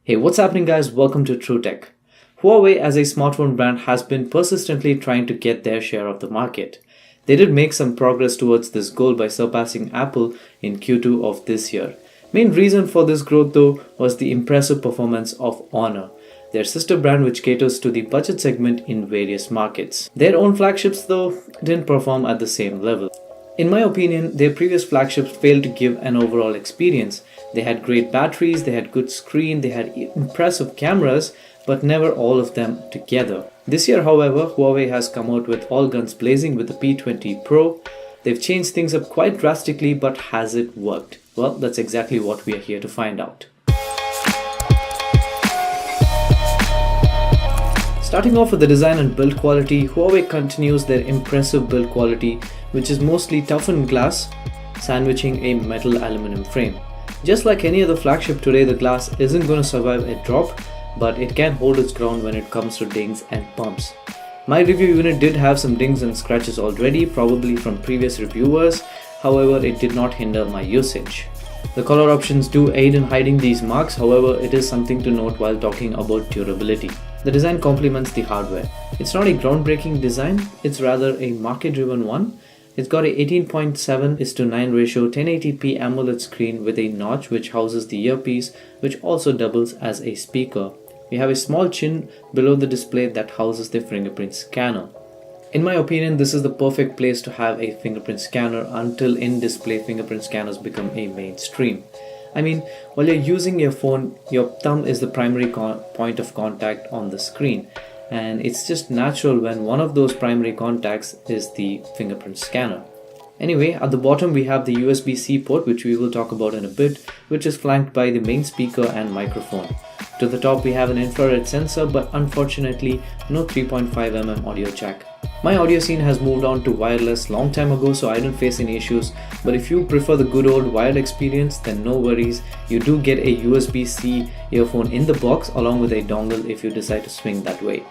Hey, what's happening guys? Welcome to TrueTech. Huawei as a smartphone brand has been persistently trying to get their share of the market. They did make some progress towards this goal by surpassing Apple in Q2 of this year. Main reason for this growth though was the impressive performance of Honor, their sister brand which caters to the budget segment in various markets. Their own flagships though didn't perform at the same level. In my opinion, their previous flagships failed to give an overall experience. They had great batteries, they had good screen, they had impressive cameras, but never all of them together. This year, however, Huawei has come out with all guns blazing with the P20 Pro. They've changed things up quite drastically, but has it worked? Well, that's exactly what we are here to find out. Starting off with the design and build quality, Huawei continues their impressive build quality, which is mostly toughened glass, sandwiching a metal aluminum frame. Just like any other flagship today, the glass isn't going to survive a drop, but it can hold its ground when it comes to dings and bumps. My review unit did have some dings and scratches already, probably from previous reviewers, however it did not hinder my usage. The color options do aid in hiding these marks, however it is something to note while talking about durability. The design complements the hardware. It's not a groundbreaking design, it's rather a market-driven one. It's got a 18.7:9 ratio 1080p AMOLED screen with a notch which houses the earpiece, which also doubles as a speaker. We have a small chin below the display that houses the fingerprint scanner. In my opinion, this is the perfect place to have a fingerprint scanner until in-display fingerprint scanners become a mainstream. I mean, while you're using your phone, your thumb is the primary point of contact on the screen. And it's just natural when one of those primary contacts is the fingerprint scanner. Anyway, at the bottom we have the USB-C port, which we will talk about in a bit, which is flanked by the main speaker and microphone. To the top we have an infrared sensor, but unfortunately no 3.5mm audio jack. My audio scene has moved on to wireless long time ago, so I didn't face any issues, but if you prefer the good old wired experience, then no worries, you do get a USB-C earphone in the box along with a dongle if you decide to swing that way.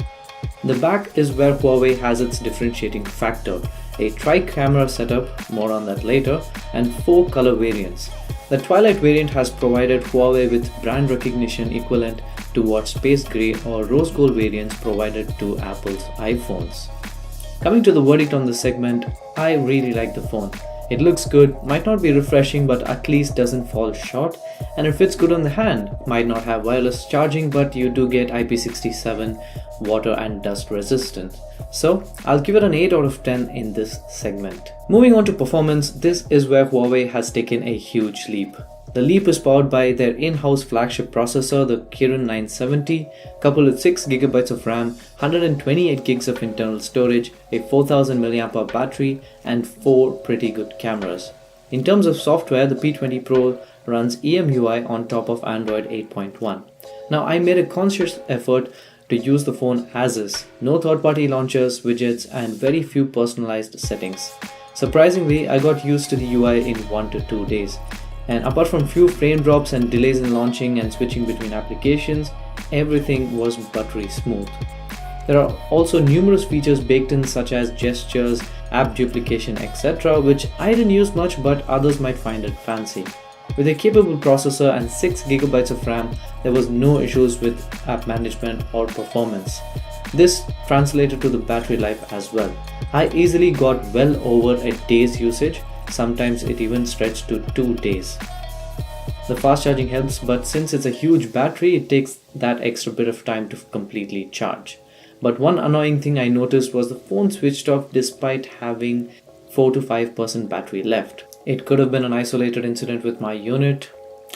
The back is where Huawei has its differentiating factor, a tri-camera setup, more on that later, and 4 color variants. The Twilight variant has provided Huawei with brand recognition equivalent to what Space Grey or Rose Gold variants provided to Apple's iPhones. Coming to the verdict on this segment, I really like the phone. It looks good, might not be refreshing but at least doesn't fall short, and it fits good on the hand. Might not have wireless charging, but you do get IP67 water and dust resistant. So I'll give it an 8 out of 10 in this segment. Moving on to performance, this is where Huawei has taken a huge leap. The leap is powered by their in-house flagship processor, the Kirin 970, coupled with 6GB of RAM, 128GB of internal storage, a 4000 mAh battery, and 4 pretty good cameras. In terms of software, the P20 Pro runs EMUI on top of Android 8.1. Now I made a conscious effort to use the phone as is. No third-party launchers, widgets, and very few personalized settings. Surprisingly, I got used to the UI in 1 to 2 days. And apart from few frame drops and delays in launching and switching between applications, everything was buttery smooth. There are also numerous features baked in such as gestures, app duplication, etc., which I didn't use much but others might find it fancy. With a capable processor and 6GB of RAM, there was no issues with app management or performance. This translated to the battery life as well. I easily got well over a day's usage. Sometimes it even stretched to 2 days. The fast charging helps, but since it's a huge battery, it takes that extra bit of time to completely charge. But one annoying thing I noticed was the phone switched off despite having 4 to 5% battery left. It could have been an isolated incident with my unit.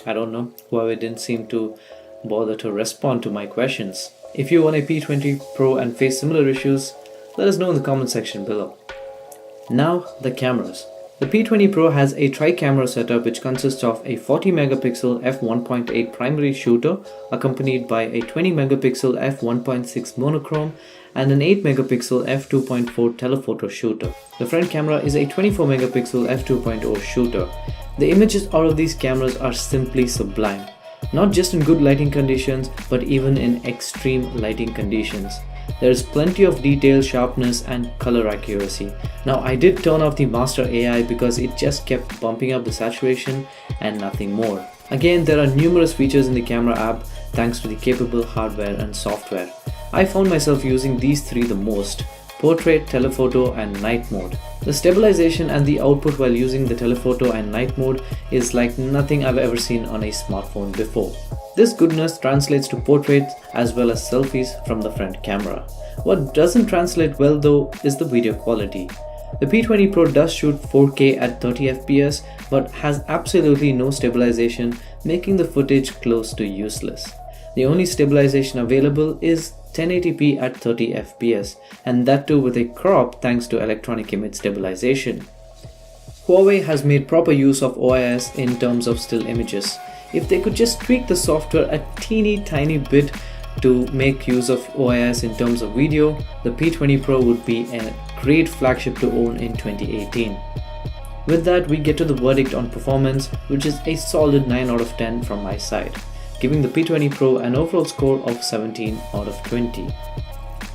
I don't know, Huawei didn't seem to bother to respond to my questions. If you own a P20 Pro and face similar issues, let us know in the comment section below. Now the cameras. The P20 Pro has a tri-camera setup which consists of a 40MP f1.8 primary shooter accompanied by a 20MP f1.6 monochrome and an 8MP f2.4 telephoto shooter. The front camera is a 24MP f2.0 shooter. The images out of these cameras are simply sublime, not just in good lighting conditions but even in extreme lighting conditions. There is plenty of detail, sharpness and color accuracy. Now I did turn off the master AI because it just kept bumping up the saturation and nothing more. Again, there are numerous features in the camera app thanks to the capable hardware and software. I found myself using these three the most: portrait, telephoto and night mode. The stabilization and the output while using the telephoto and night mode is like nothing I've ever seen on a smartphone before. This goodness translates to portraits as well as selfies from the front camera. What doesn't translate well though is the video quality. The P20 Pro does shoot 4K at 30 fps but has absolutely no stabilization, making the footage close to useless. The only stabilization available is 1080p at 30 fps, and that too with a crop thanks to electronic image stabilization. Huawei has made proper use of OIS in terms of still images. If they could just tweak the software a teeny tiny bit to make use of OIS in terms of video, the P20 Pro would be a great flagship to own in 2018. With that, we get to the verdict on performance, which is a solid 9 out of 10 from my side, giving the P20 Pro an overall score of 17 out of 20.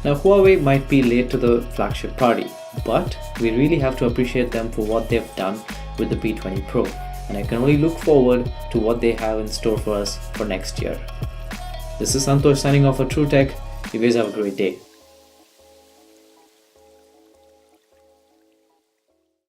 Now, Huawei might be late to the flagship party, but we really have to appreciate them for what they've done with the P20 Pro, and I can only look forward to what they have in store for us for next year. This is Santosh signing off for TrueTech. You guys have a great day.